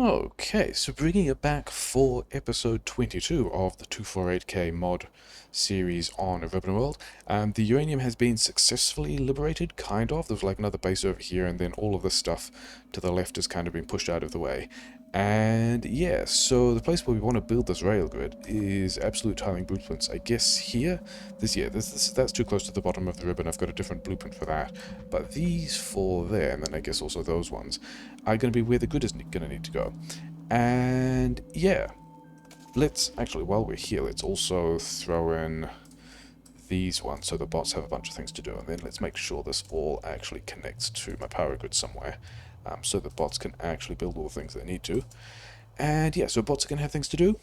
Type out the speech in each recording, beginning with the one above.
Okay, so bringing it back for episode 22 of the 248K mod series on Ribbon World. The uranium has been successfully liberated, kind of. There's like another base over here, and then all of this stuff to the left has kind of been pushed out of the way. And yeah, so the place where we want to build this rail grid is absolute tiling blueprints. I guess here, that's too close to the bottom of the ribbon. I've got a different blueprint for that. But these four there, and then I guess also those ones, are going to be where the grid is going to need to go. And yeah, let's actually, while we're here, let's also throw in these ones so the bots have a bunch of things to do, and then let's make sure this all actually connects to my power grid somewhere, so the bots can actually build all the things they need to. And yeah, so bots are going to have things to do.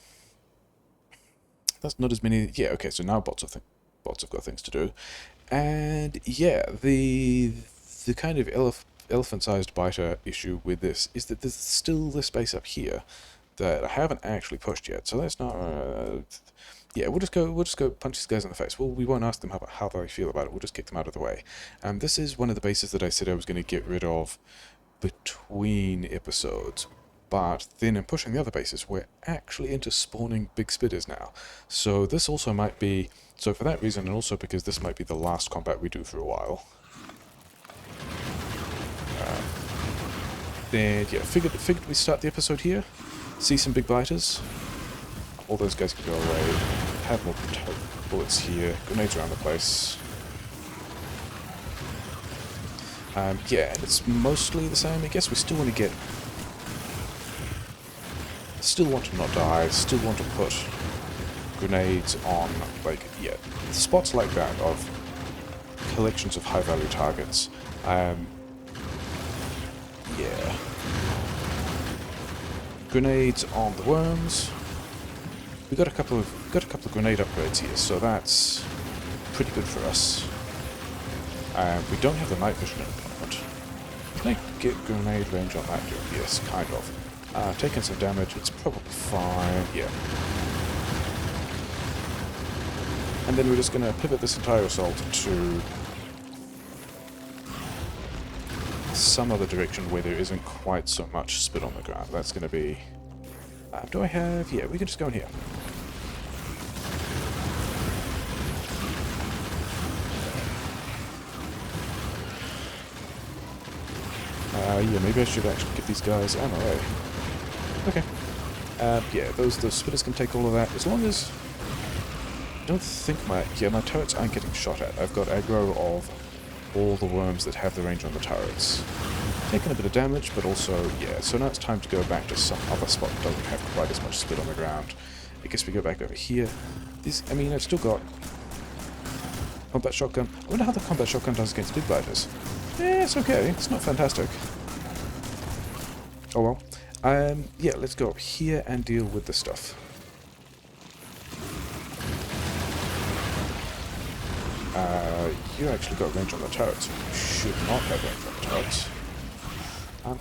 That's not as many. Yeah, okay, so now bots have got things to do. And yeah, the kind of elephant-sized biter issue with this is that there's still this space up here that I haven't actually pushed yet. So that's not. Yeah, we'll just go punch these guys in the face. Well, we won't ask them how they feel about it. We'll just kick them out of the way. And this is one of the bases that I said I was going to get rid of between episodes. But then in pushing the other bases, we're actually into spawning big spitters now. So this also might be. So for that reason, and also because this might be the last combat we do for a while. Then yeah, figured we start the episode here. See some big biters. All those guys can go away. Have more bullets here. Grenades around the place. Yeah, and it's mostly the same. I guess we still want to get. Still want to not die. Still want to put grenades on, like, yeah, spots like that of collections of high-value targets. Yeah. Grenades on the worms. We got a couple of grenade upgrades here, so that's pretty good for us. We don't have the night vision at the moment. Can I get grenade range on that dude? Yes, kind of. Taking some damage, it's probably fine. Yeah. And then we're just going to pivot this entire assault to some other direction where there isn't quite so much spit on the ground. That's going to be... do I have... Yeah, we can just go in here. Yeah, maybe I should actually give these guys ammo, eh? Okay. Yeah, those spitters can take all of that, as long as... I don't think my turrets aren't getting shot at. I've got aggro of all the worms that have the range on the turrets. Taking a bit of damage, but also, yeah, so now it's time to go back to some other spot that doesn't have quite as much spit on the ground. I guess we go back over here. I mean, I've still got combat shotgun. I wonder how the combat shotgun does against big biters. Yeah, it's okay. It's not fantastic. Oh well. Yeah, let's go up here and deal with the stuff. You actually got range on the turrets. You should not have range on the turrets.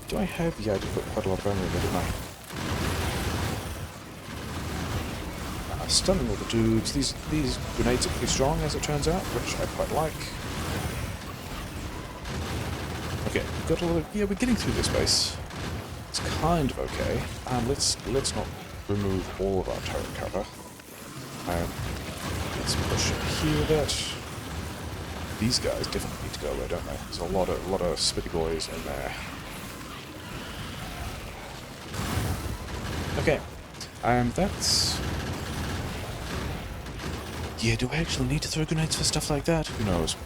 Do I have... Yeah, I did put quite a lot of ammo in there, didn't I? Stunning all the dudes. These grenades are pretty strong, as it turns out, which I quite like. Okay, we've got a lot of... Yeah, we're getting through this base. It's kind of okay. Let's not remove all of our turret cover. Let's push it here a bit. These guys definitely need to go away, don't they? There's a lot of spitty boys in there. Okay, that's... Yeah, do I actually need to throw grenades for stuff like that? Who knows?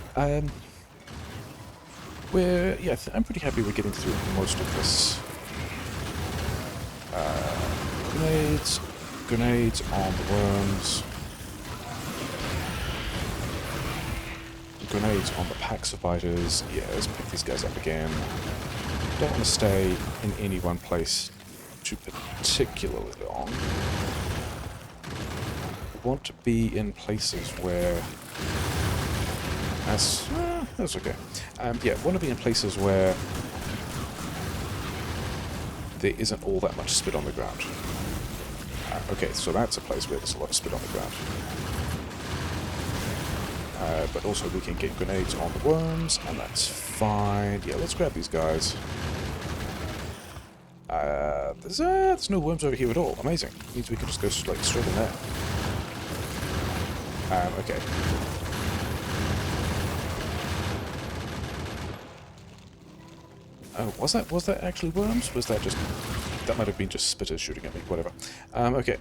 Yeah, I'm pretty happy we're getting through most of this. Grenades on the worms. Grenades on the packs of biters. Yeah, let's pick these guys up again. Don't want to stay in any one place too particularly long. I want to be in places where... That's okay. Yeah, I want to be in places where there isn't all that much spit on the ground. Okay, so that's a place where there's a lot of spit on the ground. But also we can get grenades on the worms, and that's fine. Yeah, let's grab these guys. There's no worms over here at all. Amazing. Means we can just go like straight in there. Okay. Oh, was that actually worms? Was that just... That might have been just spitters shooting at me, whatever. Okay.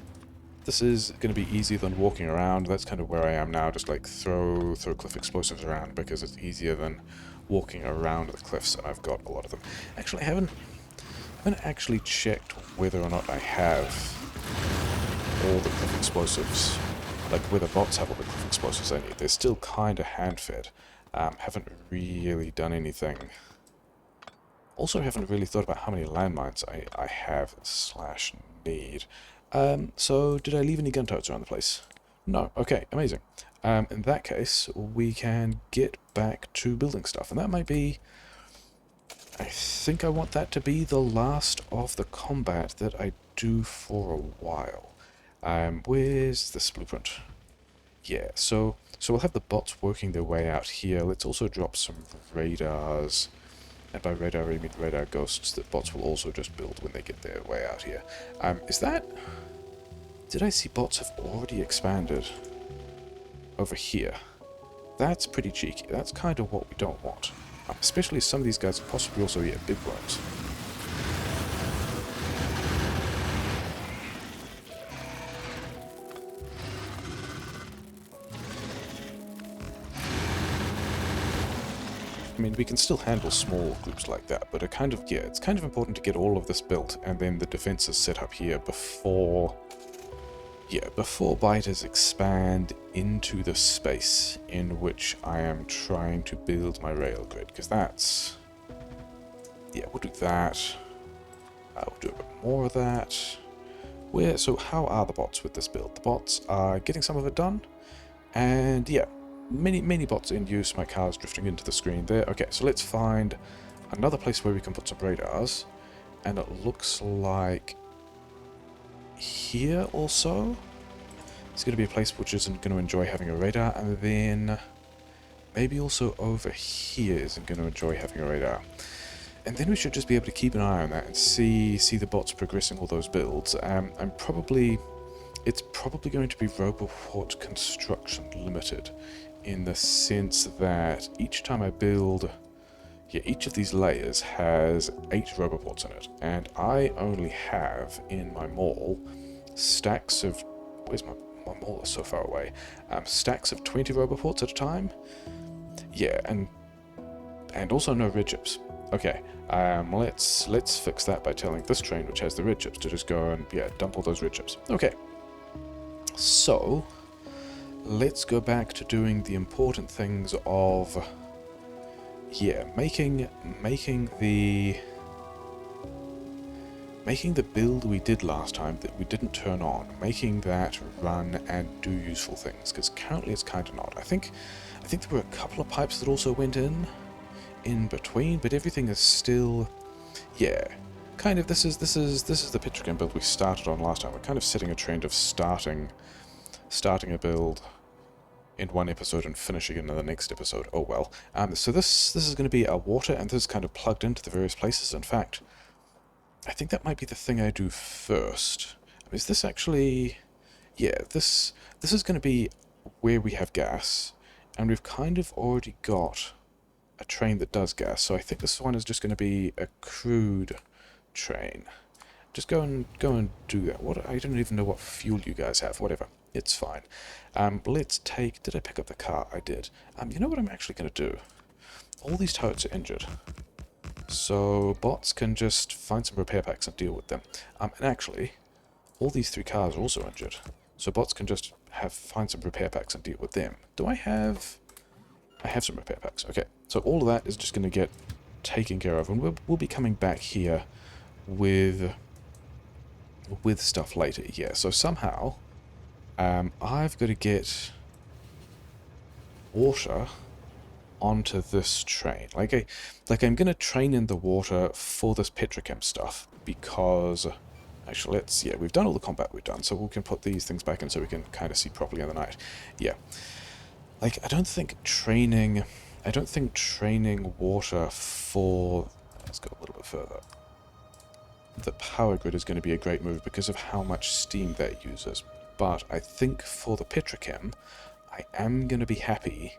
This is going to be easier than walking around. That's kind of where I am now, just like throw cliff explosives around because it's easier than walking around the cliffs, and I've got a lot of them. Actually, I haven't actually checked whether or not I have all the cliff explosives, like whether bots have all the cliff explosives I need. They're still kind of hand-fed. Haven't really done anything. Also, haven't really thought about how many landmines I have / need. So, did I leave any gun turrets around the place? No. Okay, amazing. In that case, we can get back to building stuff. And that might be... I think I want that to be the last of the combat that I do for a while. Where's this blueprint? Yeah, so we'll have the bots working their way out here. Let's also drop some radars. And by radar, I mean radar ghosts that bots will also just build when they get their way out here. Is that... Did I see bots have already expanded over here? That's pretty cheeky. That's kind of what we don't want. Especially some of these guys are possibly also, yeah, big worms. I mean, we can still handle small groups like that, but it kind of, yeah, it's kind of important to get all of this built and then the defenses set up here before biters expand into the space in which I am trying to build my rail grid, because that's... Yeah, we'll do that. We'll do a bit more of that. So how are the bots with this build? The bots are getting some of it done, and yeah, many bots in use. My car's drifting into the screen there. Okay, so let's find another place where we can put some radars, and it looks like here also it's going to be a place which isn't going to enjoy having a radar, and then maybe also over here isn't going to enjoy having a radar. And then we should just be able to keep an eye on that and see the bots progressing all those builds. It's probably going to be Roboport Construction Limited, in the sense that each time I build, yeah, each of these layers has 8 Roboports in it, and I only have in my mall stacks of... Where's my mall is so far away? Stacks of 20 Roboports at a time. Yeah, and also no red chips. Okay, let's fix that by telling this train, which has the red chips, to just go and, yeah, dump all those red chips. Okay, so let's go back to doing the important things of, yeah, making the build we did last time that we didn't turn on, making that run and do useful things, because currently it's kind of not. I think there were a couple of pipes that also went in between, but everything is still, yeah, kind of. This is the petrochem build we started on last time. We're kind of setting a trend of starting a build in one episode and finishing it in the next episode. Oh well. So this is going to be our water, and this is kind of plugged into the various places. In fact, I think that might be the thing I do first. Is this actually... Yeah, this is going to be where we have gas, and we've kind of already got a train that does gas, so I think this one is just going to be a crude train. Just go and do that. I don't even know what fuel you guys have. Whatever, it's fine. Let's take... Did I pick up the car? I did. You know what I'm actually going to do? All these turrets are injured, so bots can just find some repair packs and deal with them. And actually, all these 3 cars are also injured, so bots can just find some repair packs and deal with them. Do I have... I have some repair packs. Okay, so all of that is just going to get taken care of, and we'll be coming back here with stuff later. Yeah, so somehow I've got to get water onto this train. Like I'm going to train in the water for this petrochem stuff, because actually we've done all the combat we've done, so we can put these things back in so we can kind of see properly in the night. Yeah. Like, I don't think training water for... Let's go a little bit further. the power grid is going to be a great move because of how much steam that uses. But I think for the petrochem, I am going to be happy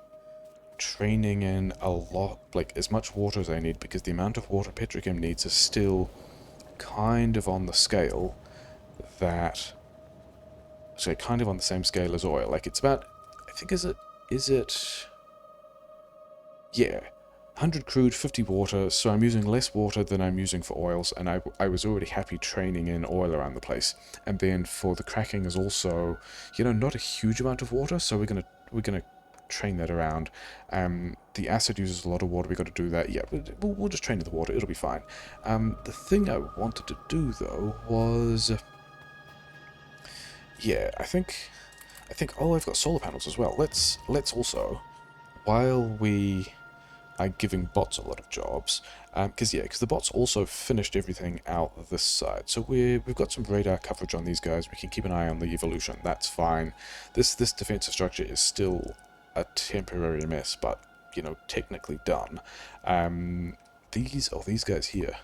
training in a lot, like as much water as I need, because the amount of water petrochem needs is still kind of on the scale that, so kind of on the same scale as oil. Like it's about, I think yeah, 100 crude, 50 water, so I'm using less water than I'm using for oils, and I was already happy training in oil around the place. And then for the cracking is also, not a huge amount of water, so we're gonna train that around. The acid uses a lot of water, we got to do that. Yeah, we'll just train in the water, it'll be fine. The thing I wanted to do though was, yeah, I think, oh, I've got solar panels as well. Let's also, while we are giving bots a lot of jobs, because the bots also finished everything out this side, so we've got some radar coverage on these guys. We can keep an eye on the evolution. That's fine. This defensive structure is still a temporary mess, but technically done. These guys here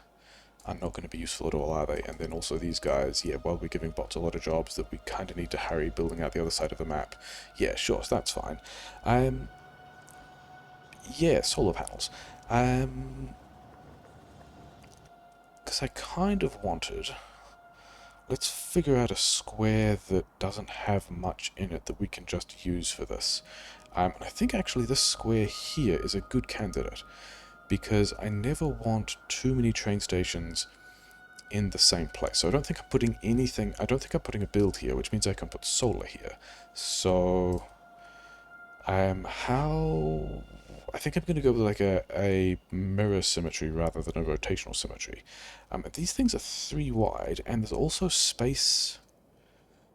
are not going to be useful at all, are they? And then also these guys, yeah, while we're giving bots a lot of jobs that we kind of need to hurry building out the other side of the map. Yeah, sure, so that's fine. Yeah, solar panels. Because I kind of wanted... Let's figure out a square that doesn't have much in it that we can just use for this. And I think actually this square here is a good candidate, because I never want too many train stations in the same place. So I don't think I'm putting anything... I don't think I'm putting a build here, which means I can put solar here. So... how... I think I'm going to go with like a mirror symmetry rather than a rotational symmetry. These things are 3 wide, and there's also space...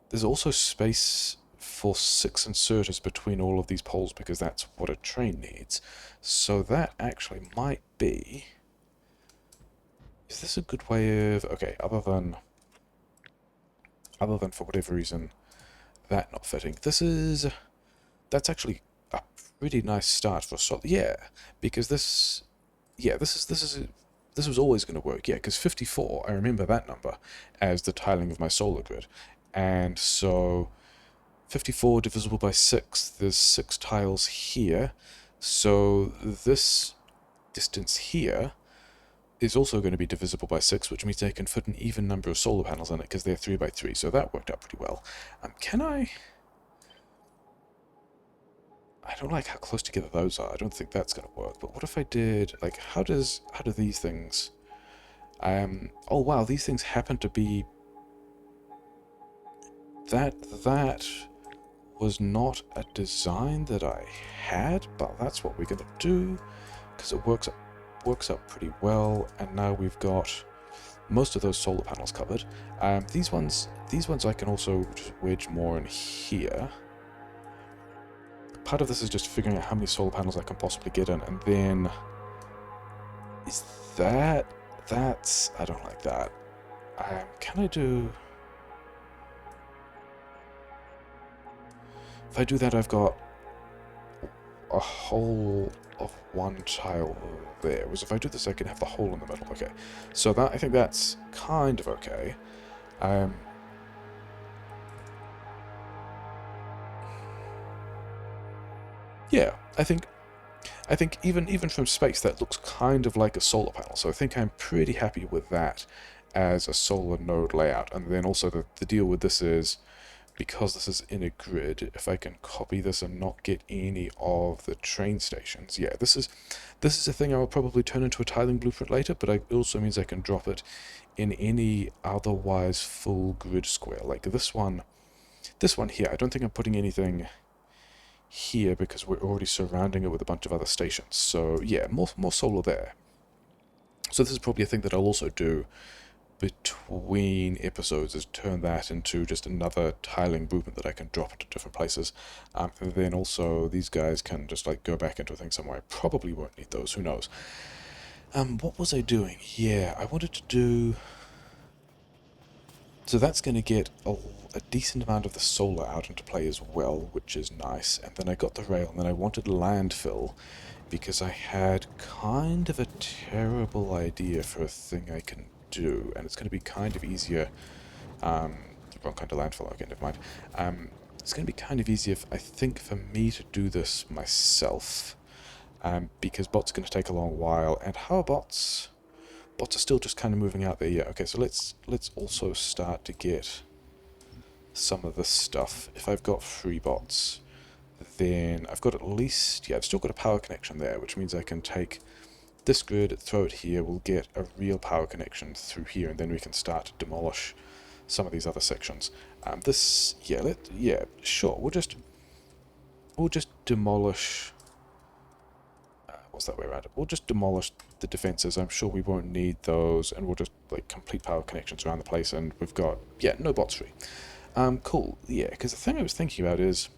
There's also space for 6 inserters between all of these poles, because that's what a train needs. So that actually might be... Is this a good way of... Okay, other than for whatever reason that not fitting. That's actually a pretty nice start for yeah, because this was always going to work. Yeah, because 54, I remember that number as the tiling of my solar grid, and so 54 divisible by 6. There's 6 tiles here, so this distance here is also going to be divisible by 6, which means I can fit an even number of solar panels in it because they're 3 by 3. So that worked out pretty well. Can I don't like how close together those are. I don't think that's going to work. But what if I did, like, how do these things... oh, wow, these things happen to be... That was not a design that I had, but that's what we're going to do, because it works out pretty well, and now we've got most of those solar panels covered. These ones I can also just wedge more in here. Part of this is just figuring out how many solar panels I can possibly get in, and then... Is that's... I don't like that. Can I do... If I do that, I've got a hole of 1 tile there. Whereas if I do this, I can have the hole in the middle. Okay, so I think that's kind of okay. Yeah, I think even from space that looks kind of like a solar panel. So I think I'm pretty happy with that as a solar node layout. And then also the deal with this is, because this is in a grid, if I can copy this and not get any of the train stations, yeah, this is a thing I will probably turn into a tiling blueprint later, but it also means I can drop it in any otherwise full grid square, like this one here. I don't think I'm putting anything here because we're already surrounding it with a bunch of other stations. So yeah, more solar there. So this is probably a thing that I'll also do between episodes, is turn that into just another tiling movement that I can drop into different places. And then also these guys can just like go back into a thing somewhere. I probably won't need those, who knows. What was I doing? Yeah, I wanted to do... So that's going to get a decent amount of the solar out into play as well, which is nice. And then I got the rail, and then I wanted landfill, because I had kind of a terrible idea for a thing I can do, and it's going to be kind of easier. Wrong kind of landfill. Okay, never mind. It's going to be kind of easier, I think, for me to do this myself, because bots are going to take a long while. And how are bots? Bots are still just kind of moving out there. Yeah. Okay, so let's also start to get some of this stuff. If I've got 3 bots, then I've got at least, yeah, I've still got a power connection there, which means I can take this grid, throw it here, we'll get a real power connection through here, and then we can start to demolish some of these other sections. This, yeah, yeah, sure, we'll just demolish, what's that way around it? We'll just demolish the defenses. I'm sure we won't need those, and we'll just, like, complete power connections around the place, and we've got, yeah, no bots free. Cool, yeah, because the thing I was thinking about is,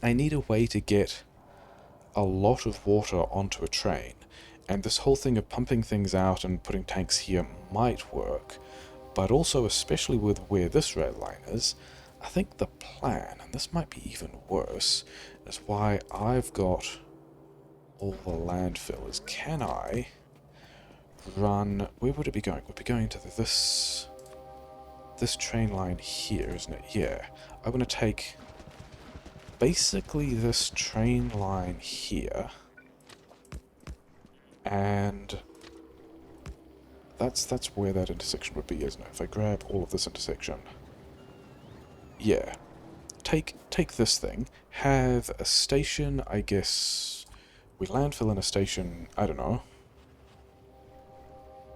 I need a way to get a lot of water onto a train, and this whole thing of pumping things out and putting tanks here might work, but also, especially with where this red line is, I think the plan, and this might be even worse, is why I've got all the landfill, is can I run, where would it be going? It would be going to this train line here, isn't it? Yeah. I want to take basically this train line here, and that's where that intersection would be, isn't it? If I grab all of this intersection, yeah, take this thing, have a station, I guess, we landfill in a station, I don't know,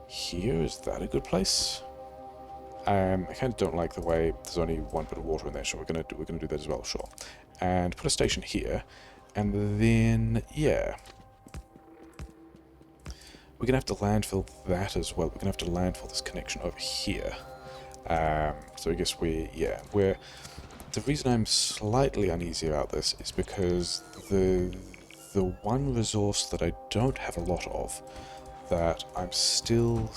here, is that a good place? I kind of don't like the way there's only one bit of water in there, so we're gonna do that as well, sure. And put a station here, and then, yeah, we're gonna have to landfill that as well. We're gonna have to landfill this connection over here. So I guess the reason I'm slightly uneasy about this is because the one resource that I don't have a lot of, that I'm still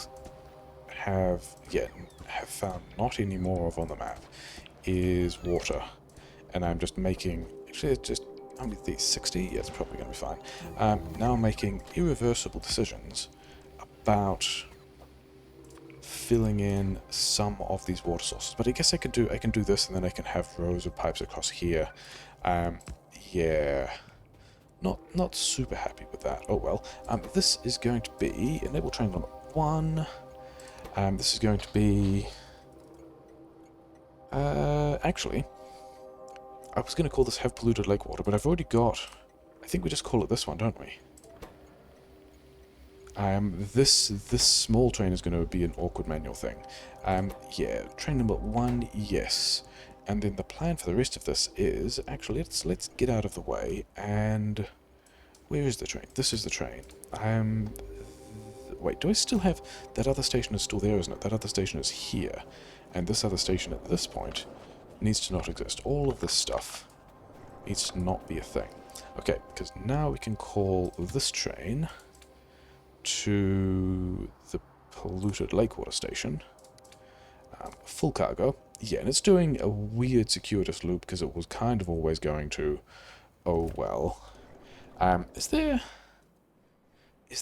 have found not any more of on the map, is water. And I'm just making, actually it's just, how many of these, 60? Yeah, it's probably going to be fine. Now I'm making irreversible decisions about filling in some of these water sources. But I guess I can do this, and then I can have rows of pipes across here. Yeah, not super happy with that. Oh well. This is going to be enable train number 1. This is going to be, actually, I was going to call this have polluted lake water, but I've already got, I think we just call it this one, don't we? This small train is going to be an awkward manual thing. Yeah, train number 1, yes. And then the plan for the rest of this is, actually, let's get out of the way, and where is the train? This is the train. Wait, do I still have, that other station is still there, isn't it? That other station is here, and this other station at this point needs to not exist. All of this stuff needs to not be a thing. Okay, because now we can call this train to the polluted lake water station. Full cargo. Yeah, and it's doing a weird circuitous loop because it was kind of always going to. Oh well. Is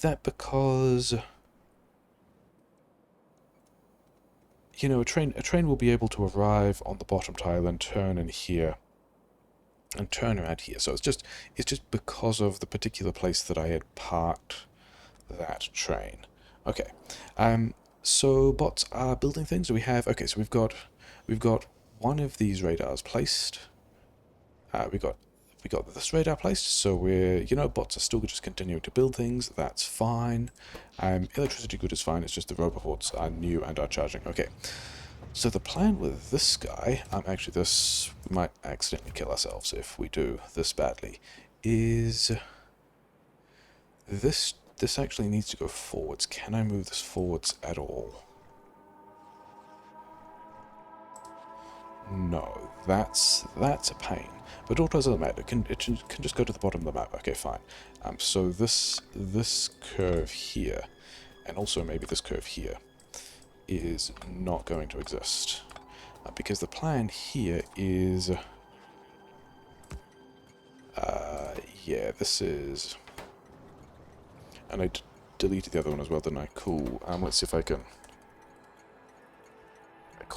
that because, you know, a train will be able to arrive on the bottom tile and turn in here and turn around here. So it's just because of the particular place that I had parked that train. Okay. So bots are building things. Do we have, okay, so we've got one of these radars placed. We got this radar placed, so we're, you know, bots are still just continuing to build things. That's fine. Electricity grid is fine. It's just the roboports are new and are charging. Okay. So the plan with this guy, actually this, we might accidentally kill ourselves if we do this badly, is this actually needs to go forwards. Can I move this forwards at all? No, that's a pain. But it doesn't matter. It can just go to the bottom of the map. Okay, fine. So this curve here, and also maybe this curve here, is not going to exist, because the plan here is, yeah, this is, and I deleted the other one as well, didn't I? Cool. Let's see if I can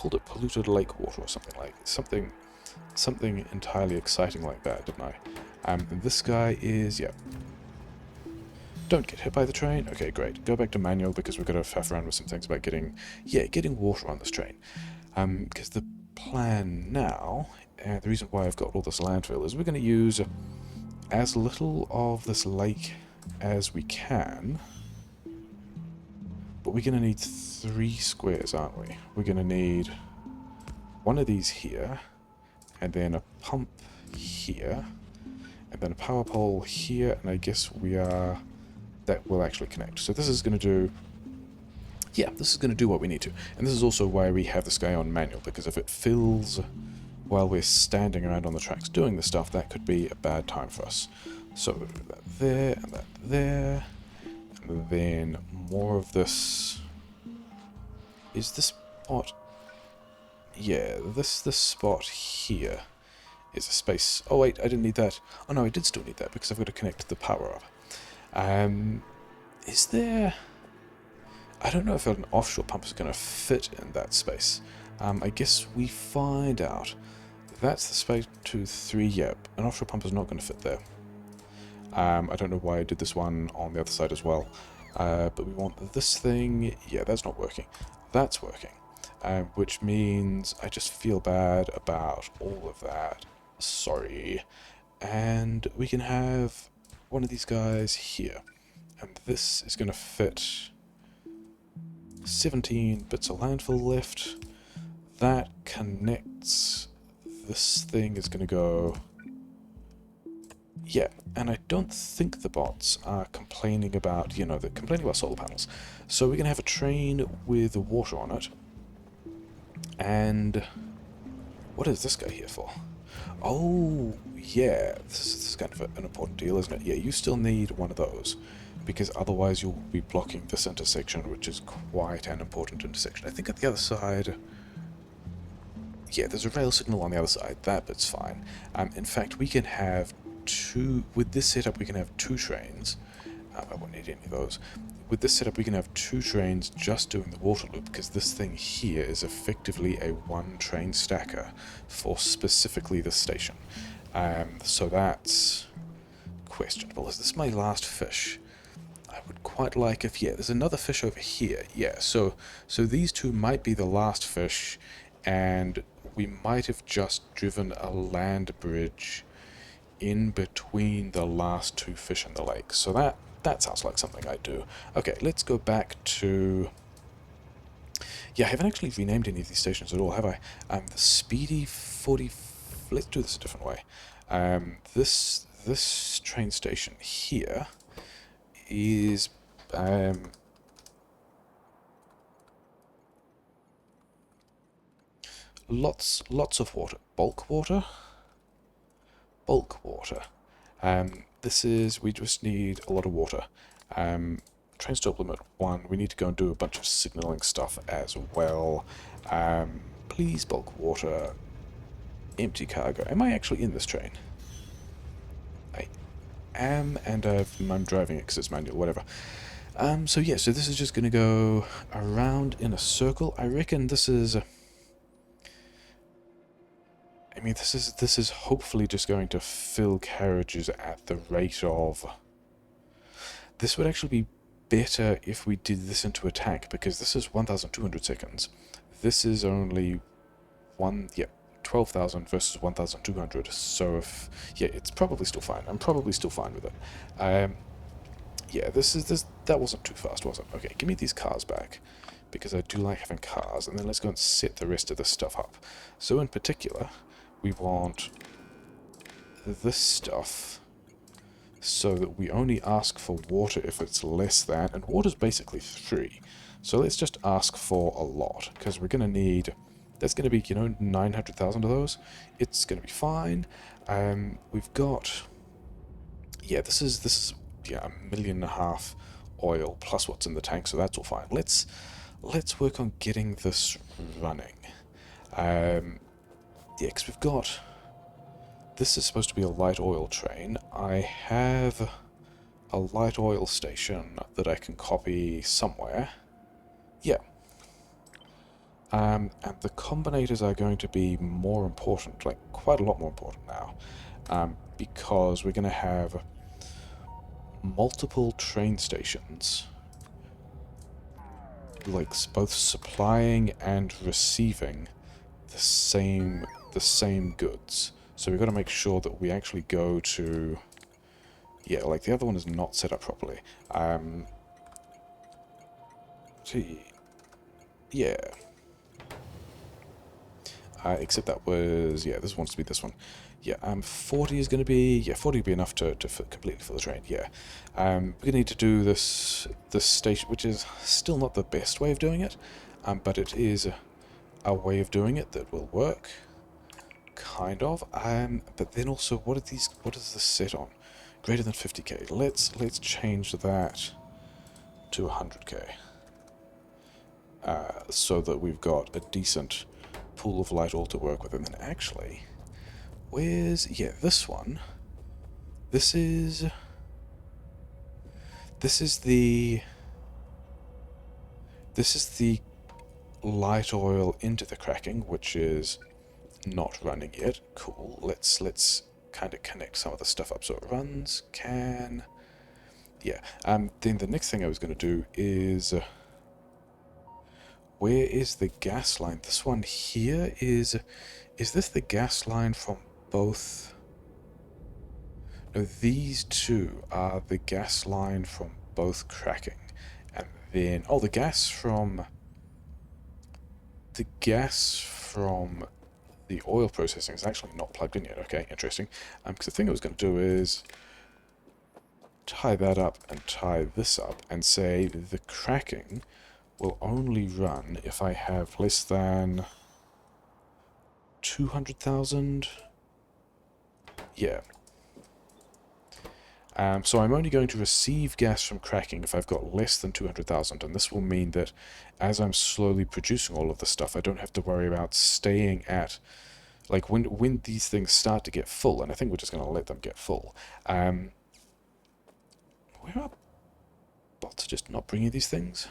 called it polluted lake water or something like something entirely exciting like that, didn't I? And this guy is, yeah. Don't get hit by the train. Okay, great. Go back to manual because we've got to faff around with some things about getting water on this train. Because the plan now, the reason why I've got all this landfill is we're going to use as little of this lake as we can. But we're going to need 3 squares, aren't we? We're going to need one of these here, and then a pump here, and then a power pole here, and I guess that will actually connect. So this is going to do, yeah, this is going to do what we need to. And this is also why we have this guy on manual, because if it fills while we're standing around on the tracks doing this stuff, that could be a bad time for us. So that there, and that there, and then more of this. Is this spot? Yeah, this spot here is a space. Oh wait, I didn't need that. Oh no, I did still need that because I've got to connect the power up. Is there... I don't know if an offshore pump is going to fit in that space. I guess we find out. That's the space 2, 3, yep. An offshore pump is not going to fit there. I don't know why I did this one on the other side as well. But we want this thing. Yeah, that's not working. That's working. Which means I just feel bad about all of that. Sorry. And we can have one of these guys here. And this is going to fit 17 bits of landfill left. That connects. This thing is going to go... Yeah, and I don't think the bots are complaining about, you know, they're complaining about solar panels. So we're going to have a train with water on it. And what is this guy here for? Oh, yeah, this is kind of an important deal, isn't it? Yeah, you still need one of those, because otherwise you'll be blocking this intersection, which is quite an important intersection. I think at the other side... Yeah, there's a rail signal on the other side. That bit's fine. In fact, we can have 2... With this setup, we can have 2 trains. I won't need any of those. With this setup, we can have 2 trains just doing the water loop, because this thing here is effectively a 1-train stacker for specifically this station. So that's questionable. Is this my last fish? I would quite like if... Yeah, there's another fish over here. Yeah, so these 2 might be the last fish, and we might have just driven a land bridge in between the last 2 fish in the lake. So that sounds like something I'd do. Okay, let's go back to... Yeah, I haven't actually renamed any of these stations at all, have I? The Speedy 40... Let's do this a different way. This train station here is... Lots of water. Bulk water? Bulk water. This is... We just need a lot of water. Train stop limit 1. We need to go and do a bunch of signaling stuff as well. Please, bulk water. Empty cargo. Am I actually in this train? I am, and I'm driving it because it's manual, whatever. So yeah, so this is just going to go around in a circle. I reckon this is... I mean, this is hopefully just going to fill carriages at the rate of... This would actually be better if we did this into a tank, because this is 1,200 seconds. This is only 12,000 versus 1,200. So if... Yeah, it's probably still fine. I'm probably still fine with it. Yeah, that wasn't too fast, was it? Okay, give me these cars back, because I do like having cars, and then let's go and set the rest of this stuff up. So in particular... We want this stuff so that we only ask for water if it's less than, and water's basically 3. So let's just ask for a lot, because we're going to need, there's going to be, 900,000 of those. It's going to be fine. We've got, yeah, this is 1.5 million oil plus what's in the tank, so that's all fine. Let's work on getting this running. Yeah, because we've got... This is supposed to be a light oil train. I have a light oil station that I can copy somewhere. Yeah. And the combinators are going to be more important, like quite a lot more important now, because we're going to have multiple train stations, like both supplying and receiving the same goods. So we've got to make sure that we actually go to, yeah, like the other one is not set up properly. Yeah. Except that was, yeah, this wants to be this one. Yeah, 40 is going to be, yeah, 40 would be enough to completely fill the train, yeah. We're going to need to do this station, which is still not the best way of doing it, but it is a way of doing it that will work, kind of. But then also, what is this set on? Greater than 50k. Let's change that to 100k, so that we've got a decent pool of light all to work with. And then actually, yeah, this one, this is the light oil into the cracking, which is not running yet. Cool. Let's kind of connect some of the stuff up so it runs. Yeah. Then the next thing I was going to do is, where is the gas line? This one here is this the gas line from both? No, these two are the gas line from both cracking. And then, oh, the gas from the oil processing is actually not plugged in yet. Okay, interesting. Because the thing I was going to do is tie that up and tie this up and say the cracking will only run if I have less than 200,000. Yeah. So I'm only going to receive gas from cracking if I've got less than 200,000, and this will mean that as I'm slowly producing all of this stuff, I don't have to worry about staying at, like, when these things start to get full, and I think we're just going to let them get full. Where are bots just not bringing these things?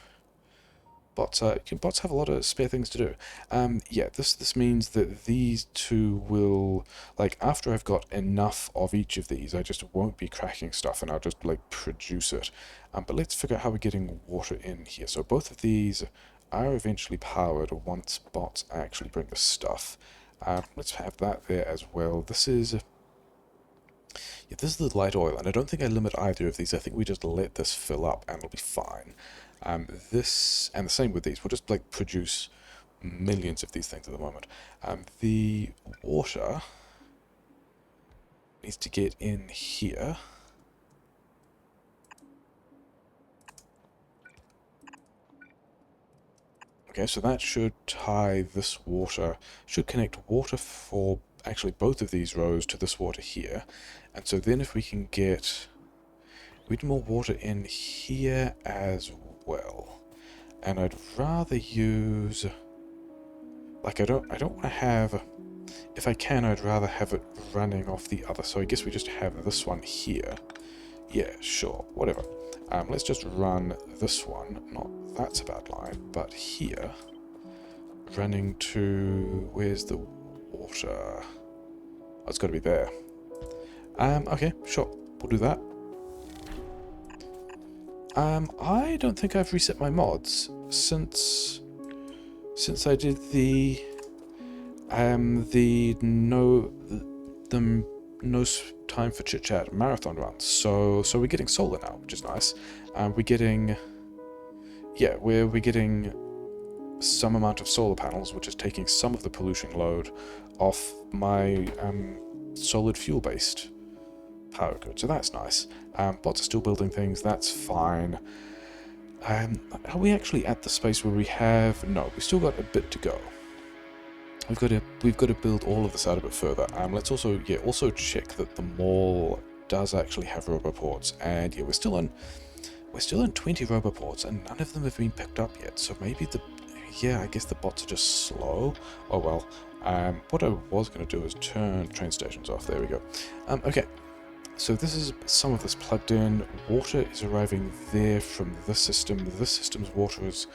Bots have a lot of spare things to do. Yeah, this means that these two will, like, after I've got enough of each of these, I just won't be cracking stuff and I'll just, like, produce it. But let's figure out how we're getting water in here. So both of these are eventually powered once bots actually bring the stuff. Let's have that there as well. This is the light oil, and I don't think I limit either of these. I think we just let this fill up and it'll be fine. This, and the same with these, we'll just, like, produce millions of these things at the moment. The water needs to get in here. Okay, so that should tie this water, should connect water for actually both of these rows to this water here. And so then if we can get more water in here as well. And I'd rather use, like, I don't want to have, if I can, I'd rather have it running off the other. So I guess we just have this one here. Yeah, sure, whatever. Let's just run this one, not that's a bad line, but here, running to, where's the water? Oh, it's got to be there. Okay, sure, we'll do that. I don't think I've reset my mods since I did the no time for chit chat marathon run. So we're getting solar now, which is nice. We're getting some amount of solar panels, which is taking some of the pollution load off my solid fuel based power grid, so that's nice. Bots are still building things, that's fine. Are we actually at the space where we have... No, we've still got a bit to go. We've got to build all of this out a bit further. Let's also check that the mall does actually have roboports, and yeah, we're still on 20 roboports, and none of them have been picked up yet. So maybe I guess the bots are just slow. Oh well. What I was going to do is turn train stations off. There we go. Okay. So this is some of this plugged in. Water is arriving there from this system. This system's water is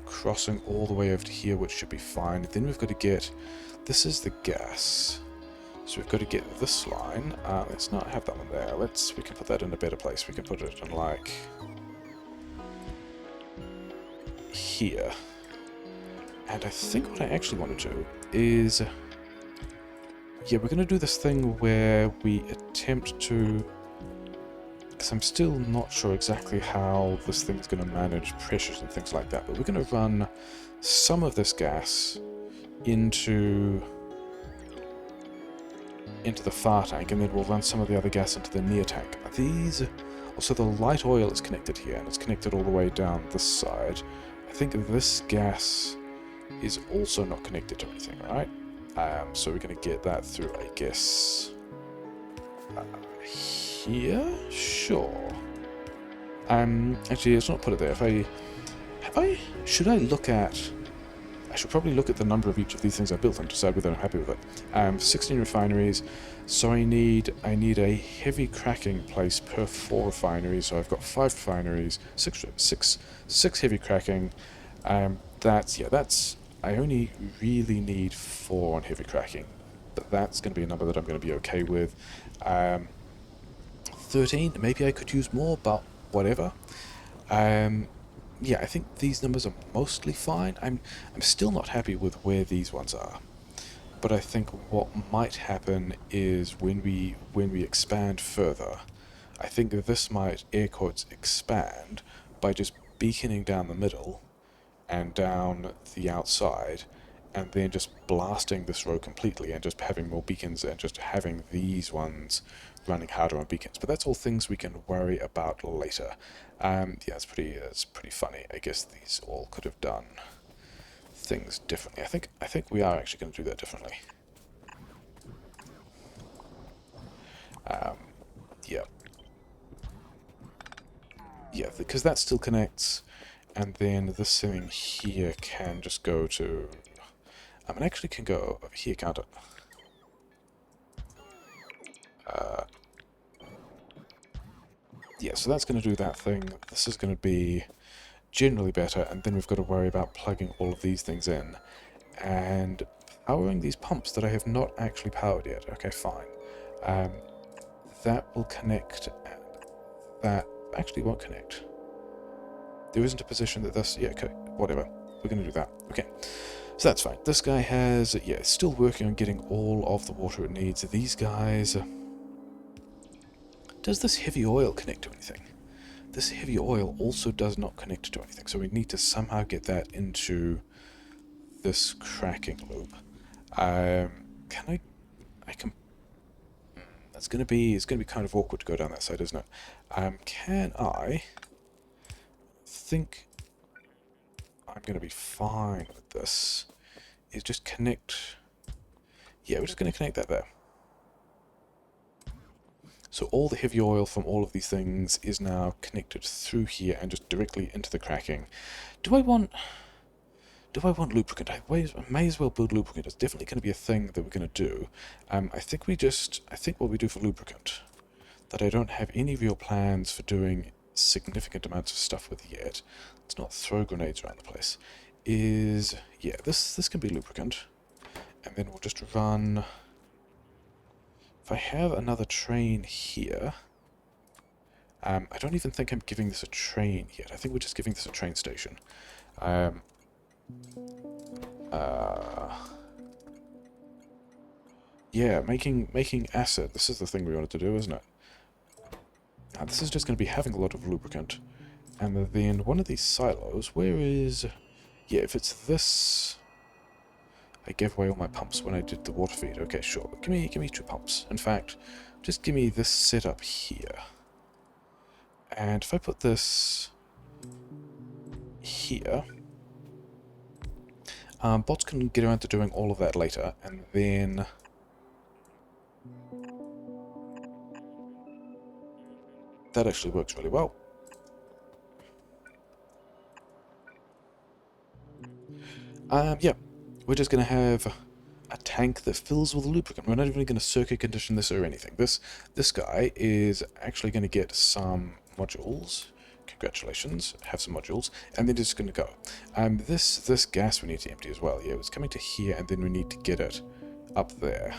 crossing all the way over to here, which should be fine. Then we've got to get... This is the gas. So we've got to get this line. Let's not have that one there. We can put that in a better place. We can put it in, like... here. And I think what I actually want to do is... Yeah, we're going to do this thing where we attempt to... Because I'm still not sure exactly how this thing's going to manage pressures and things like that, but we're going to run some of this gas into the far tank, and then we'll run some of the other gas into the near tank. These... Also, the light oil is connected here, and it's connected all the way down this side. I think this gas is also not connected to anything, right? So we're going to get that through, I guess... here? Sure. Actually, let's not put it there. Should I look at... I should probably look at the number of each of these things I built and decide whether I'm happy with it. 16 refineries, so I need a heavy cracking place per 4 refineries, so I've got 5 refineries, 6 heavy cracking. I only really need 4 on heavy cracking, but that's going to be a number that I'm going to be okay with. 13, maybe I could use more, but whatever. Yeah, I think these numbers are mostly fine. I'm still not happy with where these ones are. But I think what might happen is when we expand further, I think this might, air quotes, expand by just beaconing down the middle and down the outside, and then just blasting this row completely and just having more beacons and just having these ones running harder on beacons. But that's all things we can worry about later. Yeah, it's pretty funny. I guess these all could have done things differently. I think we are actually going to do that differently. Yeah. Yeah, because that still connects, and then this thing here can just go to... it actually can go over here, can't it? Yeah, so that's going to do that thing. This is going to be generally better, and then we've got to worry about plugging all of these things in and powering these pumps that I have not actually powered yet. Okay, fine. That will connect, and that actually won't connect. There isn't a position that this... Yeah, okay, whatever. We're going to do that. Okay, so that's fine. This guy has... Yeah, it's still working on getting all of the water it needs. These guys... Does this heavy oil connect to anything? This heavy oil also does not connect to anything, so we need to somehow get that into this cracking loop. It's gonna be kind of awkward to go down that side, isn't it? Can I think I'm gonna be fine with this? Is just connect... Yeah, we're just gonna connect that there. So all the heavy oil from all of these things is now connected through here and just directly into the cracking. Do I want lubricant? I may as well build lubricant. It's definitely going to be a thing that we're going to do. I think what we do for lubricant, that I don't have any real plans for doing significant amounts of stuff with yet, let's not throw grenades around the place, is, yeah, this can be lubricant. And then we'll just run... If I have another train here... I don't even think I'm giving this a train yet. I think we're just giving this a train station. Yeah, making acid. This is the thing we wanted to do, isn't it? Now, this is just going to be having a lot of lubricant. And then one of these silos, where is... Yeah, if it's this... I gave away all my pumps when I did the water feed. Okay, sure. Give me 2 pumps. In fact, just give me this setup here. And if I put this here, bots can get around to doing all of that later, and then that actually works really well. Yeah, we're just going to have a tank that fills with lubricant. We're not even going to circuit condition this or anything. This guy is actually going to get some modules. Can Congratulations, have some modules, and then it's going to go. This gas we need to empty as well. Yeah, it's coming to here, and then we need to get it up there.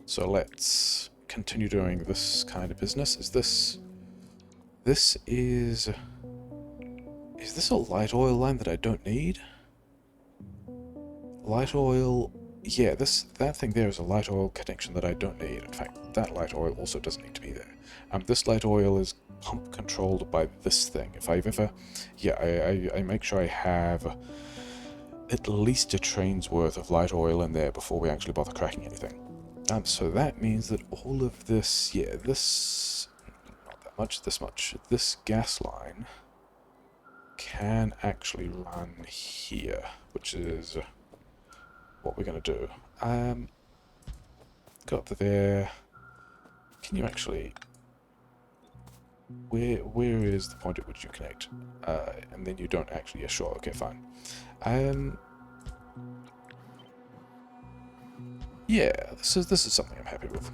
So let's continue doing this kind of business. Is this a light oil line that I don't need? Light oil, yeah, that thing there is a light oil connection that I don't need. In fact, that light oil also doesn't need to be there. This light oil is pump controlled by this thing. If I've ever, yeah, I make sure I have at least a train's worth of light oil in there before we actually bother cracking anything. So that means that all of this, yeah, this, not that much, this much, this gas line can actually run here, which is what we're going to do. Go up to there. Can you actually... Where is the point at which you connect? And then you don't actually... Yeah, sure, okay, fine. Yeah, this is something I'm happy with.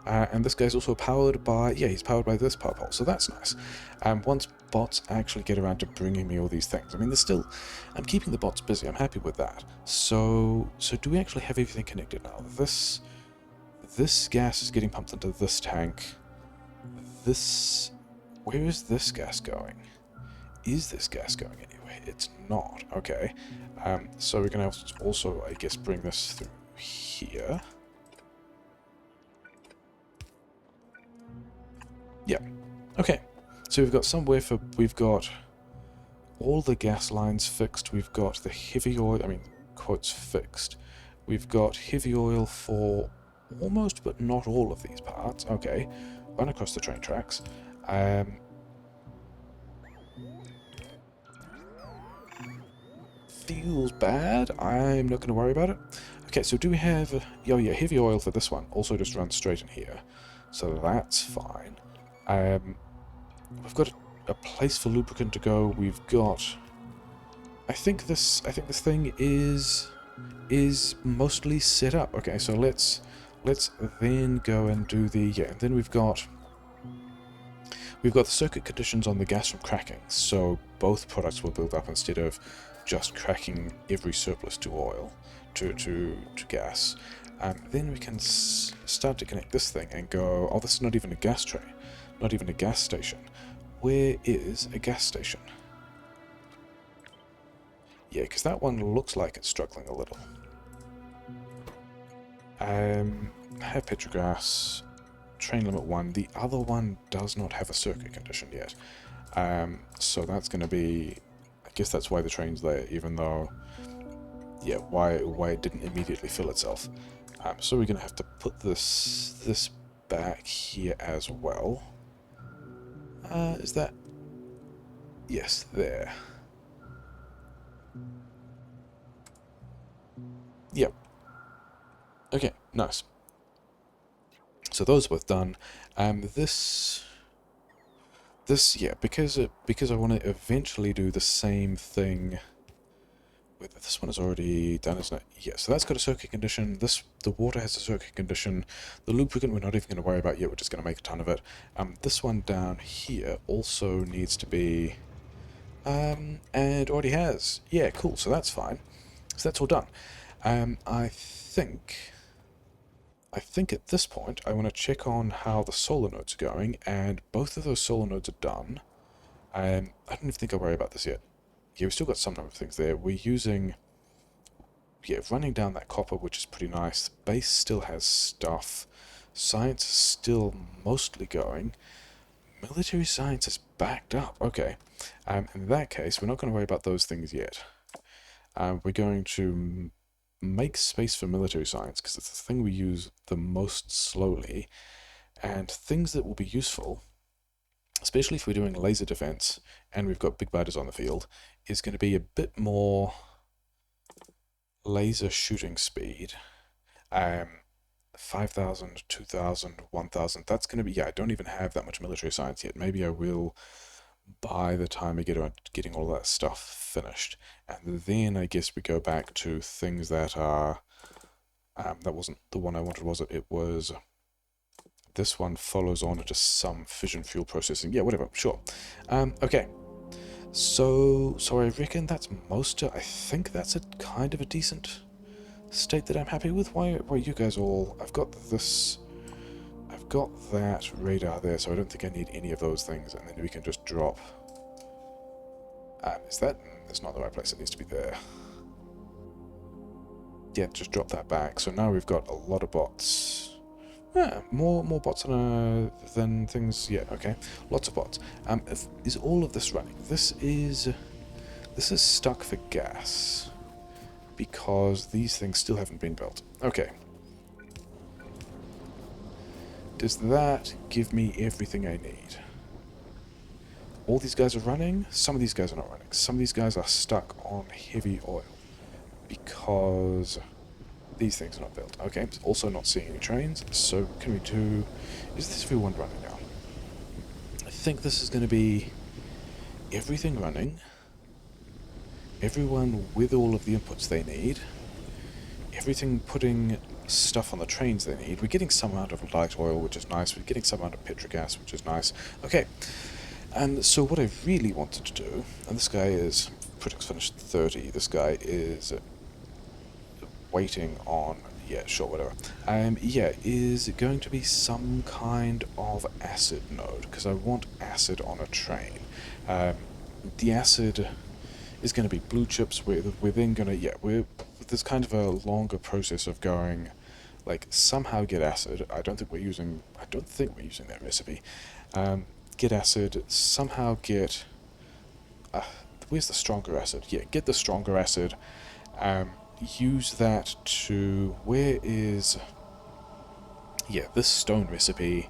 And this guy's also powered by... Yeah, he's powered by this power pole, so that's nice. Once bots actually get around to bringing me all these things, I mean, there's still... I'm keeping the bots busy, I'm happy with that. So do we actually have everything connected now? This gas is getting pumped into this tank. This... Where is this gas going? Is this gas going anywhere? It's not. Okay. So we're going to also, I guess, bring this through here. Yeah. Okay. So we've got somewhere for... We've got all the gas lines fixed. We've got the heavy oil... I mean, quotes fixed. We've got heavy oil for almost but not all of these parts. Okay. Run across the train tracks. Feels bad. I'm not going to worry about it. Okay, so do we have... Oh yeah, heavy oil for this one. Also just runs straight in here. So that's fine. We've got a place for lubricant to go. We've got... I think this thing is mostly set up. Okay, so let's then go and do the... Yeah, and then we've got the circuit conditions on the gas from cracking, so both products will build up instead of just cracking every surplus to oil, to gas. Then we can start to connect this thing and go, oh, this is not even a gas tray, not even a gas station. Where is a gas station? Yeah, because that one looks like it's struggling a little. Have petrogas, train limit 1. The other one does not have a circuit condition yet. So that's going to be... I guess that's why the train's there, even though... Yeah, why it didn't immediately fill itself. So we're going to have to put this back here as well. Is that... Yes, there. Yep. Okay, nice. So those are both done. This, yeah, because I want to eventually do the same thing. With this one is already done, isn't it? Yeah. So that's got a circuit condition. The water has a circuit condition. The lubricant we're not even going to worry about yet. We're just going to make a ton of it. This one down here also needs to be, and already has. Yeah, cool. So that's fine. So that's all done. I think at this point I want to check on how the solar nodes are going, and both of those solar nodes are done. I don't even think I'll worry about this yet. Yeah, we've still got some number of things there. We're using... Yeah, running down that copper, which is pretty nice. The base still has stuff. Science is still mostly going. Military science is backed up. Okay. In that case, we're not going to worry about those things yet. We're going to make space for military science, because it's the thing we use the most slowly. And things that will be useful, especially if we're doing laser defense and we've got big biters on the field, is going to be a bit more laser shooting speed. 5,000, 2,000, 1,000. That's going to be... Yeah, I don't even have that much military science yet. Maybe I will by the time I get around to getting all that stuff finished. And then I guess we go back to things that are... that wasn't the one I wanted, was it? It was this one follows on into some fission fuel processing. Yeah, whatever, sure. Okay. So I reckon that's I think that's a kind of a decent state that I'm happy with. Why you guys all... I've got that radar there, so I don't think I need any of those things, and then we can just drop... is that... That's not the right place, it needs to be there. Yeah, just drop that back. So now we've got a lot of bots. Yeah, more bots than things... Yeah, okay. Lots of bots. Is all of this running? This is stuck for gas. Because these things still haven't been built. Okay. Does that give me everything I need? All these guys are running. Some of these guys are not running. Some of these guys are stuck on heavy oil. Because these things are not built. Okay, also not seeing any trains. So can we do... Is this everyone running now? I think this is going to be everything running. Everyone with all of the inputs they need. Everything putting stuff on the trains they need. We're getting some amount of light oil, which is nice. We're getting some amount of petrogas, which is nice. Okay, and so what I really wanted to do, and this guy is... Project's finished 30. This guy is waiting on... Yeah, sure, whatever. Yeah, is going to be some kind of acid node, because I want acid on a train. The acid is going to be blue chips. We're then going to... Yeah, there's kind of a longer process of going, like, somehow get acid. I don't think we're using that recipe. Get acid, somehow get... where's the stronger acid? Yeah, get the stronger acid. Use that to... Where is... Yeah, this stone recipe...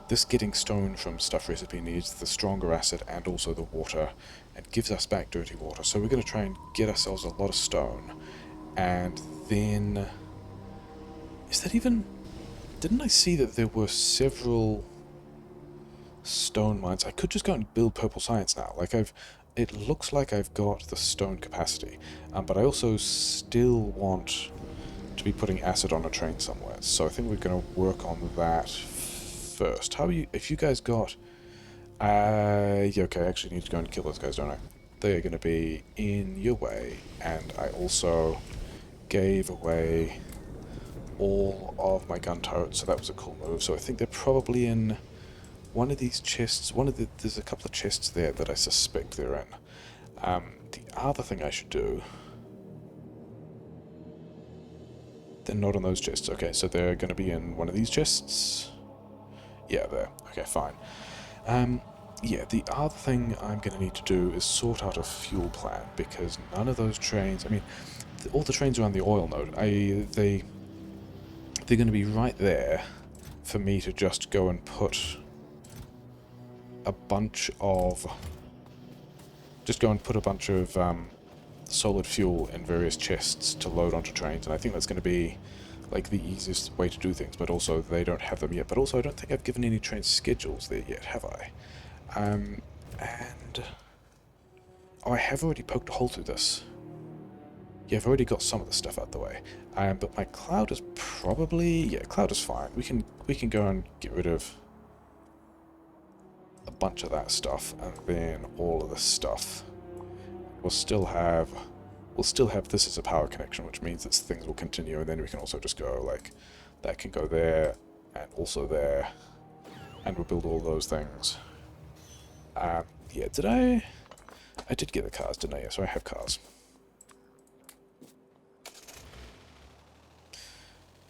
This getting stone from stuff recipe needs the stronger acid and also the water, and gives us back dirty water. So we're going to try and get ourselves a lot of stone. And then... Is that even... Didn't I see that there were several stone mines? I could just go and build purple science now. Like, it looks like I've got the stone capacity. But I also still want to be putting acid on a train somewhere. So I think we're going to work on that first. How are you... If you guys got... yeah, okay, I actually need to go and kill those guys, don't I? They are going to be in your way. And I also gave away all of my gun turrets, so that was a cool move. So I think they're probably in one of these chests. There's a couple of chests there that I suspect they're in. The other thing I should do... They're not on those chests. Okay, so they're going to be in one of these chests. Yeah, there. Okay, fine. Yeah, the other thing I'm going to need to do is sort out a fuel plan, because none of those trains... I mean, all the trains are on the oil node. They're going to be right there for me to just go and put a bunch of... Just go and put a bunch of solid fuel in various chests to load onto trains, and I think that's going to be like the easiest way to do things, but also they don't have them yet. But also I don't think I've given any train schedules there yet, have I? And... Oh, I have already poked a hole through this. Yeah, I've already got some of the stuff out the way. But my cloud is probably... Yeah, cloud is fine. We can go and get rid of a bunch of that stuff, and then all of this stuff. We'll still have this as a power connection, which means that things will continue, and then we can also just go, like, that can go there, and also there, and we'll build all those things. Yeah, did I did get the cars, didn't I? Yeah, so I have cars.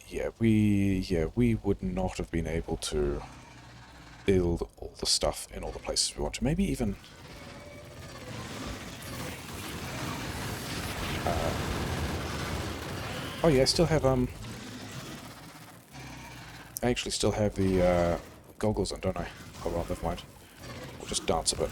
Yeah, we would not have been able to build all the stuff in all the places we want to. Maybe even... oh yeah, I still have, I actually still have the, goggles on, don't I? Oh well, never mind. We'll just dance a bit.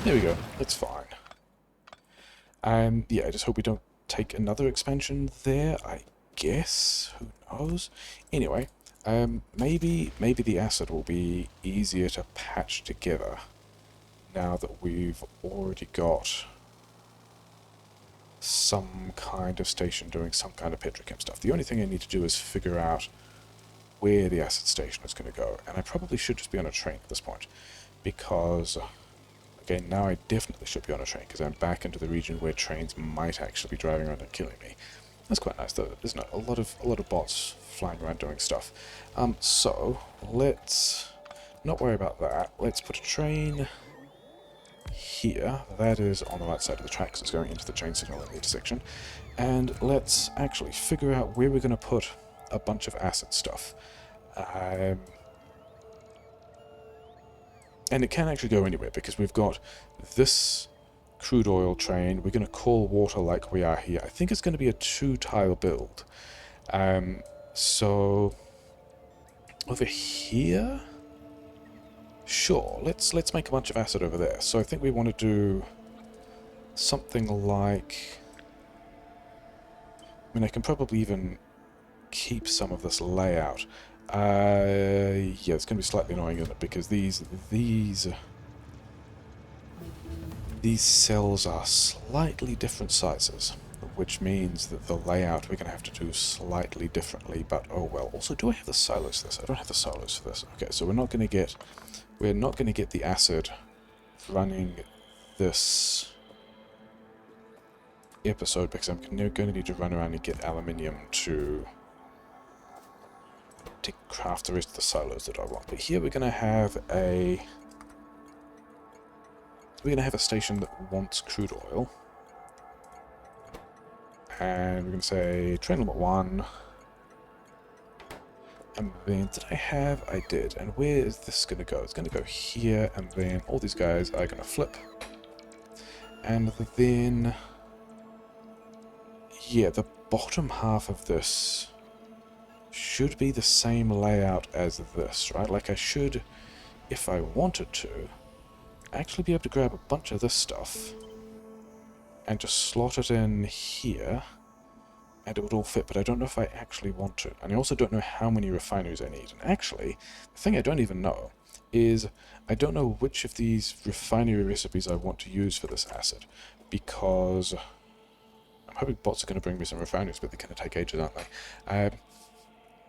There we go, it's fine. Yeah, I just hope we don't take another expansion there, I guess. Who knows? Anyway, maybe the acid will be easier to patch together now that we've already got some kind of station doing some kind of petrochem stuff. The only thing I need to do is figure out where the acid station is going to go, and I probably should just be on a train at this point, because, again, now I definitely should be on a train, because I'm back into the region where trains might actually be driving around and killing me. That's quite nice, though, isn't it? A lot of bots flying around doing stuff. So, let's not worry about that. Let's put a train here. That is on the right side of the tracks. It's going into the train signal in the intersection. And let's actually figure out where we're going to put a bunch of acid stuff. And it can actually go anywhere, because we've got this crude oil train. We're going to call water like we are here. I think it's going to be a 2-tile build. So over here, sure, let's make a bunch of acid over there. So I think we want to do something like, I mean, I can probably even keep some of this layout. Yeah, it's going to be slightly annoying, isn't it? Because these cells are slightly different sizes, which means that the layout we're going to have to do slightly differently, but oh well. Also, do I have the silos for this? I don't have the silos for this. Okay, so we're not going to get the acid running this episode, because I'm going to need to run around and get aluminium to craft the rest of the silos that I want. But here we're going to have a station that wants crude oil, and we're going to say train limit 1. And then, did I have? I did. And where is this going to go? It's going to go here, and then all these guys are going to flip. And then, yeah, the bottom half of this should be the same layout as this, right? Like, I should, if I wanted to, actually be able to grab a bunch of this stuff and just slot it in here, and it would all fit, but I don't know if I actually want to. And I also don't know how many refineries I need. And actually, the thing I don't even know is I don't know which of these refinery recipes I want to use for this acid, because I'm hoping bots are going to bring me some refineries, but they're going to take ages, aren't they?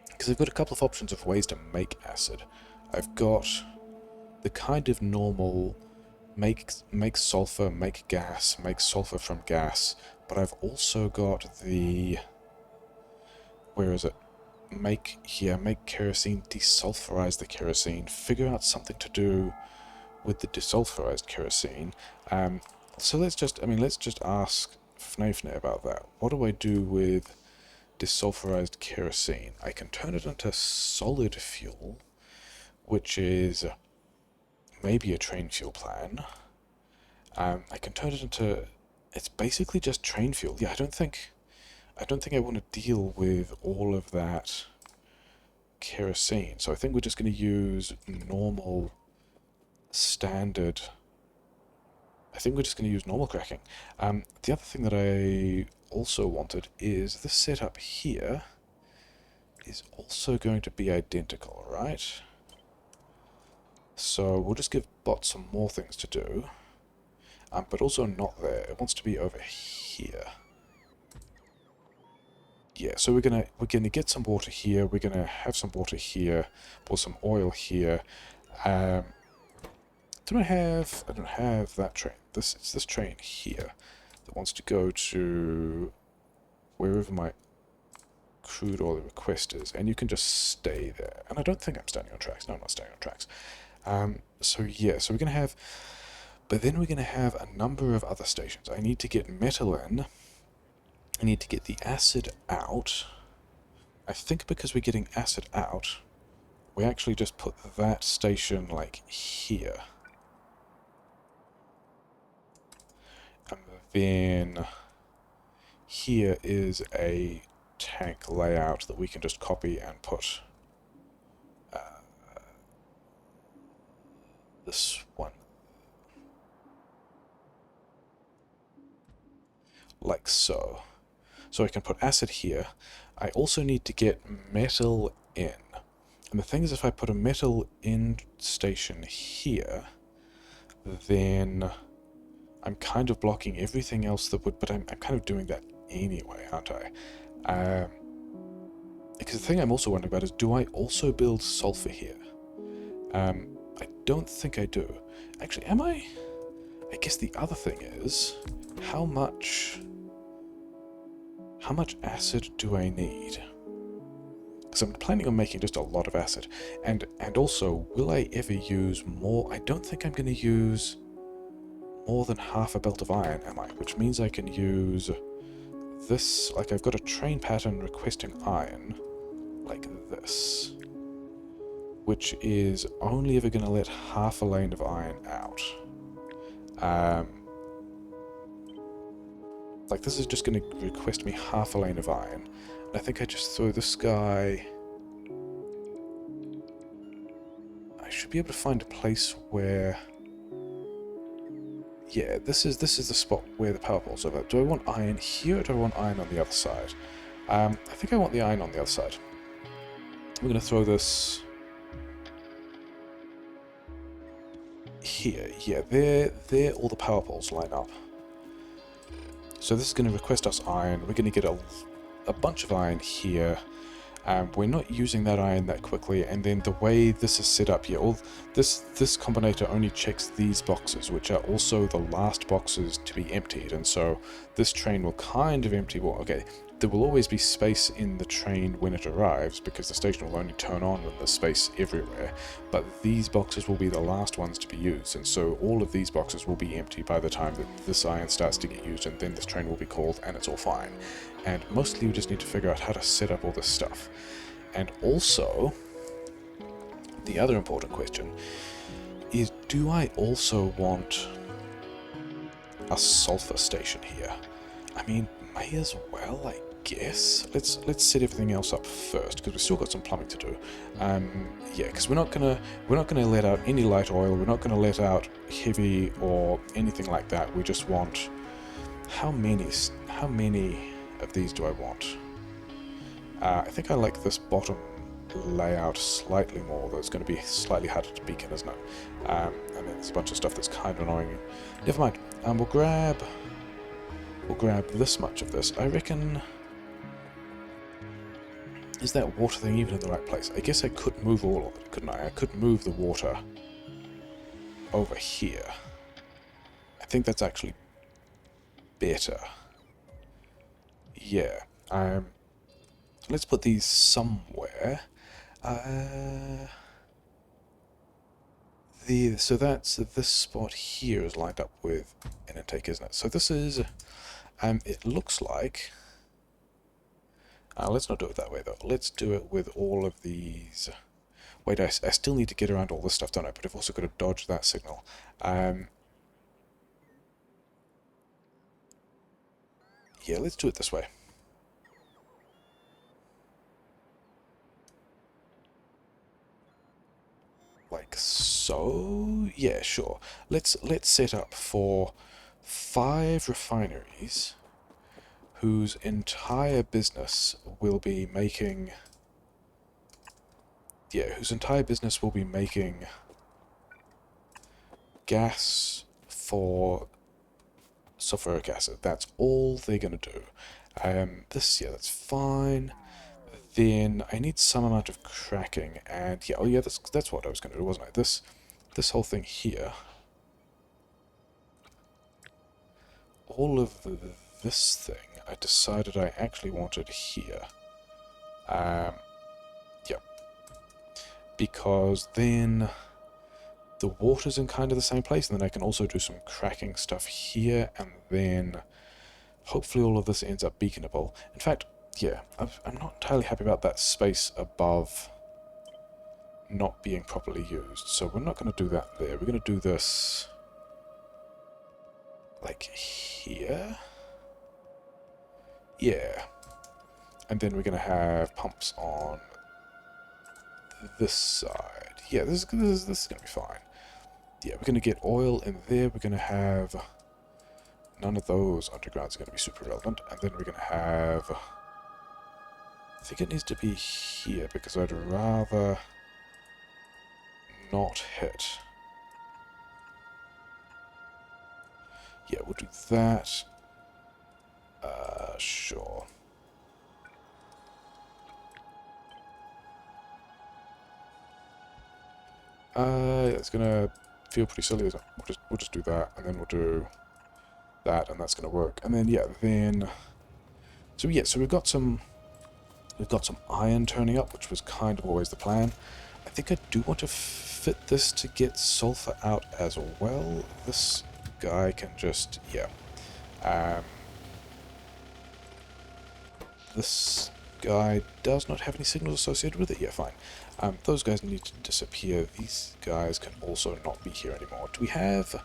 Because I've got a couple of options of ways to make acid. I've got the kind of normal make sulfur, make gas, make sulfur from gas, but I've also got the, where is it? Make kerosene, desulfurize the kerosene, figure out something to do with the desulfurized kerosene. So let's just ask Fnafne about that. What do I do with desulfurized kerosene? I can turn it into solid fuel, which is maybe a train fuel plan. I can turn it into, it's basically just train fuel. Yeah, I don't think I want to deal with all of that kerosene. So I think we're just going to use normal standard. I think we're just going to use normal cracking. The other thing that I also wanted is this setup here is also going to be identical, right? So we'll just give bots some more things to do, but also not there. It wants to be over here. Yeah, so we're gonna get some water here. We're gonna have some water here, pour some oil here. I don't have that train. It's this train here that wants to go to wherever my crude oil request is, and you can just stay there. And I don't think I'm standing on tracks. No, I'm not standing on tracks. So yeah, so we're gonna have, but then we're gonna have a number of other stations. I need to get metal in. I need to get the acid out. I think because we're getting acid out, we actually just put that station like here. And then here is a tank layout that we can just copy and put this one like so. So I can put acid here. I also need to get metal in. And the thing is, if I put a metal in station here, then I'm kind of blocking everything else that would, but I'm kind of doing that anyway, aren't I? Because the thing I'm also wondering about is, do I also build sulfur here? I don't think I do. Actually, am I? I guess the other thing is, how much acid do I need? Because I'm planning on making just a lot of acid. And also, will I ever use more? I don't think I'm going to use more than half a belt of iron, am I? Which means I can use this, like I've got a train pattern requesting iron, like this, which is only ever going to let half a lane of iron out. Like this is just going to request me half a lane of iron. And I think I just throw this guy... I should be able to find a place where... Yeah, this is the spot where the power poles are. Do I want iron here, or do I want iron on the other side? I think I want the iron on the other side. We're going to throw this... here. Yeah, there all the power poles line up. So this is going to request us iron. We're going to get a bunch of iron here. We're not using that iron that quickly, and then the way this is set up here, this combinator only checks these boxes, which are also the last boxes to be emptied, and so this train will kind of empty. Well, okay, there will always be space in the train when it arrives, because the station will only turn on when there's space everywhere, but these boxes will be the last ones to be used, and so all of these boxes will be empty by the time that this iron starts to get used, and then this train will be called, and it's all fine. And mostly we just need to figure out how to set up all this stuff. And also, the other important question is, do I also want a sulfur station here? I mean, may as well, I guess. Let's set everything else up first, because we've still got some plumbing to do. Yeah, because we're not gonna let out any light oil. We're not gonna let out heavy or anything like that. We just want... How many of these do I want? I think I like this bottom layout slightly more, though it's going to be slightly harder to beacon, isn't it? And then there's a bunch of stuff that's kind of annoying. Never mind. We'll grab this much of this. I reckon... Is that water thing even in the right place? I guess I could move all of it, couldn't I? I could move the water over here. I think that's actually better. Yeah. Let's put these somewhere. So that's this spot here is lined up with an intake, isn't it? So this is, it looks like, let's not do it that way though. Let's do it with all of these. Wait, I still need to get around all this stuff, don't I? But I've also got to dodge that signal. Yeah, let's do it this way. Like so? Yeah, sure. Let's set up for 5 refineries whose entire business will be making... Yeah, whose entire business will be making gas for sulfuric acid. That's all they're going to do. Yeah, that's fine. Then I need some amount of cracking, and yeah, oh yeah, that's what I was going to do, wasn't I? This whole thing here, all of this thing, I decided I actually wanted here. Yeah, because then the water's in kind of the same place, and then I can also do some cracking stuff here, and then hopefully all of this ends up beaconable. In fact, yeah, I'm not entirely happy about that space above not being properly used, so we're not going to do that there. We're going to do this like here. Yeah. And then we're going to have pumps on this side. Yeah, this is going to be fine. Yeah, we're going to get oil in there. We're going to have... None of those undergrounds are going to be super relevant. And then we're going to have... I think it needs to be here, because I'd rather not hit Yeah, we'll do that. Sure. It's gonna feel pretty silly, isn't it? We'll just do that, and then we'll do that, and that's gonna work. And then yeah, so yeah, so we've got some iron turning up, which was kind of always the plan. I think I do want to fit this to get sulfur out as well. This guy can just, yeah. This guy does not have any signals associated with it. Yeah, fine. Those guys need to disappear. These guys can also not be here anymore. Do we have...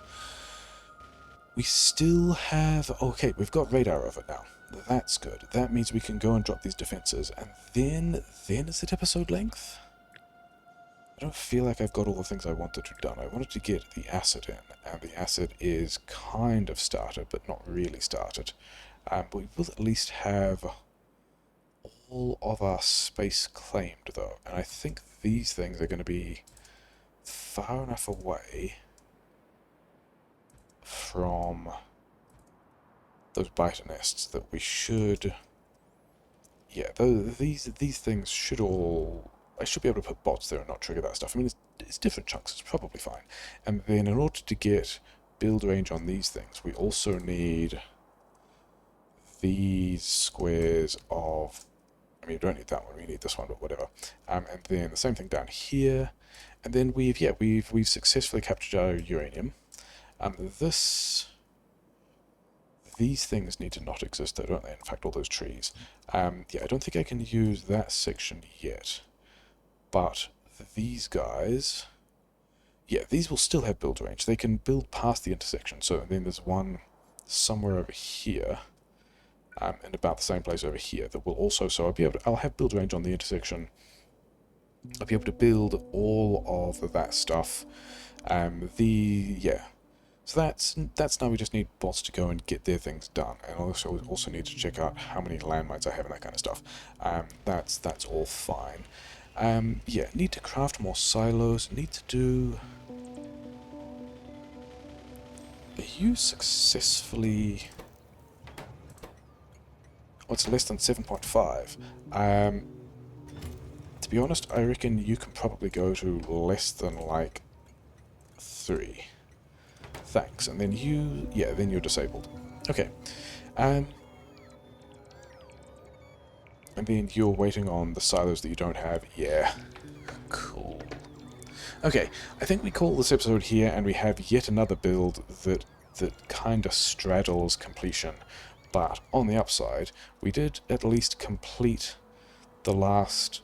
We still have... Okay, we've got radar over now. That's good. That means we can go and drop these defenses. And then is it episode length? I don't feel like I've got all the things I wanted to done. I wanted to get the acid in, and the acid is kind of started, but not really started. But we will at least have all of our space claimed, though. And I think these things are going to be far enough away from those biter nests that we should... Yeah, these things should all... I should be able to put bots there and not trigger that stuff. I mean, it's different chunks, it's probably fine. And then in order to get build range on these things, we also need these squares of... I mean, we don't need that one, we need this one, but whatever. And then the same thing down here. And then we've successfully captured our uranium. These things need to not exist though, don't they? In fact, all those trees. Yeah, I don't think I can use that section yet. But these guys... Yeah, these will still have build range. They can build past the intersection. So then there's one somewhere over here. And about the same place over here that will also... So I'll have build range on the intersection. I'll be able to build all of that stuff. Yeah. So that's now we just need bots to go and get their things done, and also need to check out how many landmines I have and that kind of stuff. That's all fine. Yeah, need to craft more silos. Need to do... Are you successfully... Oh, it's less than 7.5. To be honest, I reckon you can probably go to less than like 3. Thanks. And then you... Yeah, then you're disabled. Okay. And then you're waiting on the silos that you don't have. Yeah. Cool. Okay, I think we call this episode here, and we have yet another build that kind of straddles completion. But on the upside, we did at least complete the last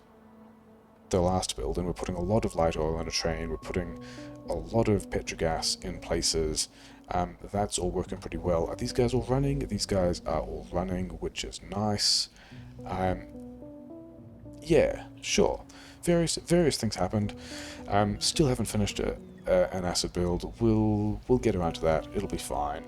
build, and we're putting a lot of light oil on a train. We're putting a lot of petrogas in places. That's all working pretty well. Are these guys all running? These guys are all running, which is nice. Yeah, sure. Various things happened. Still haven't finished an acid build. We'll get around to that. It'll be fine.